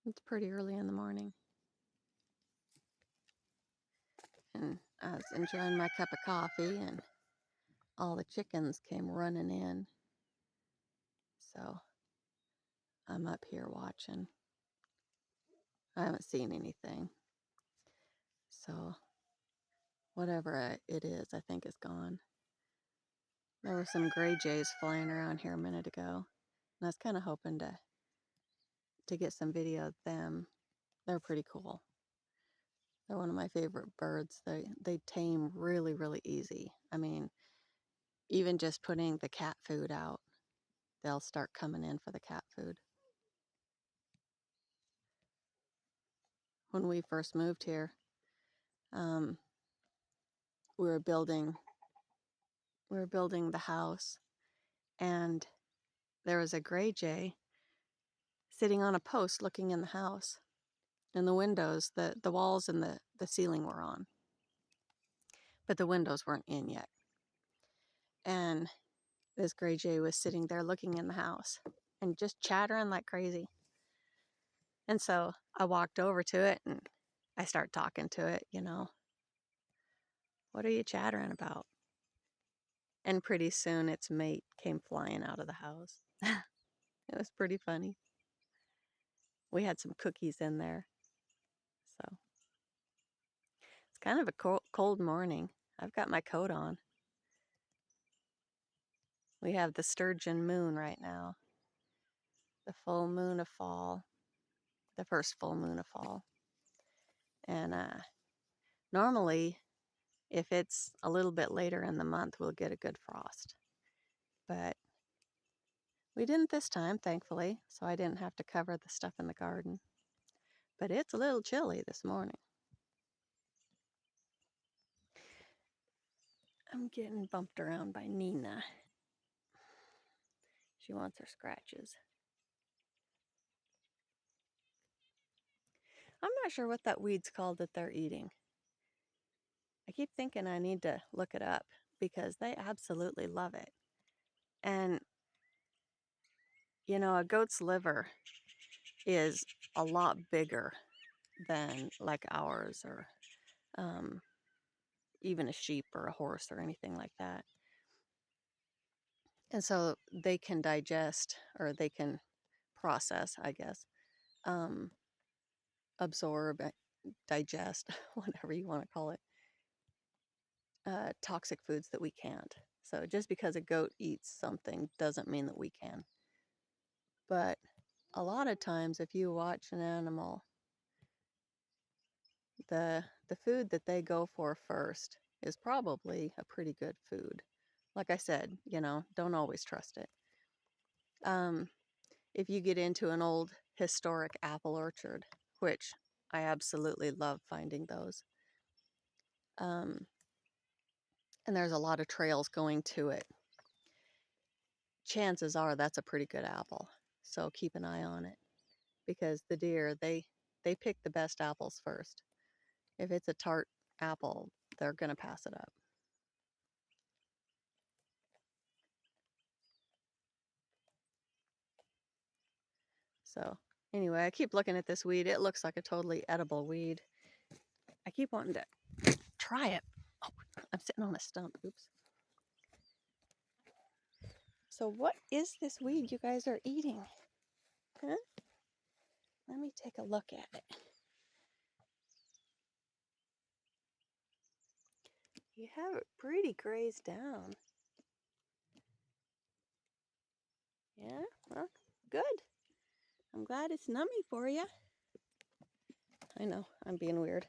It's pretty early in the morning. And I was enjoying my cup of coffee, and all the chickens came running in. So I'm up here watching. I haven't seen anything. So whatever it is, I think is gone. There were some gray jays flying around here a minute ago, and I was kind of hoping to get some video of them. They're pretty cool. They're one of my favorite birds. They tame really, really easy. I mean, even just putting the cat food out, they'll start coming in for the cat food. When we first moved here, we were building the house, and there was a gray jay sitting on a post looking in the house. And the windows, the walls and the ceiling were on, but the windows weren't in yet. And this gray jay was sitting there looking in the house and just chattering like crazy. And so I walked over to it and I start talking to it, what are you chattering about? And pretty soon its mate came flying out of the house. It was pretty funny. We had some cookies in there. So it's kind of a cold morning. I've got my coat on. We have the sturgeon moon right now. The full moon of fall. The first full moon of fall. And normally, if it's a little bit later in the month, we'll get a good frost. But we didn't this time, thankfully, so I didn't have to cover the stuff in the garden. But it's a little chilly this morning. I'm getting bumped around by Nina. She wants her scratches. I'm not sure what that weed's called that they're eating. I keep thinking I need to look it up because they absolutely love it. And, a goat's liver is a lot bigger than like ours or even a sheep or a horse or anything like that. And so they can digest, or they can process, I guess, absorb, digest, whatever you want to call it, toxic foods that we can't. So just because a goat eats something doesn't mean that we can. But a lot of times if you watch an animal, the food that they go for first is probably a pretty good food. Like I said, don't always trust it. If you get into an old historic apple orchard, which I absolutely love finding those, and there's a lot of trails going to it, chances are that's a pretty good apple. So keep an eye on it, because the deer, they pick the best apples first. If it's a tart apple, they're going to pass it up. So anyway, I keep looking at this weed. It looks like a totally edible weed. I keep wanting to try it. Oh, I'm sitting on a stump. Oops. So what is this weed you guys are eating? Huh? Let me take a look at it. You have it pretty grazed down. Yeah, well, good. I'm glad it's nummy for you. I know, I'm being weird.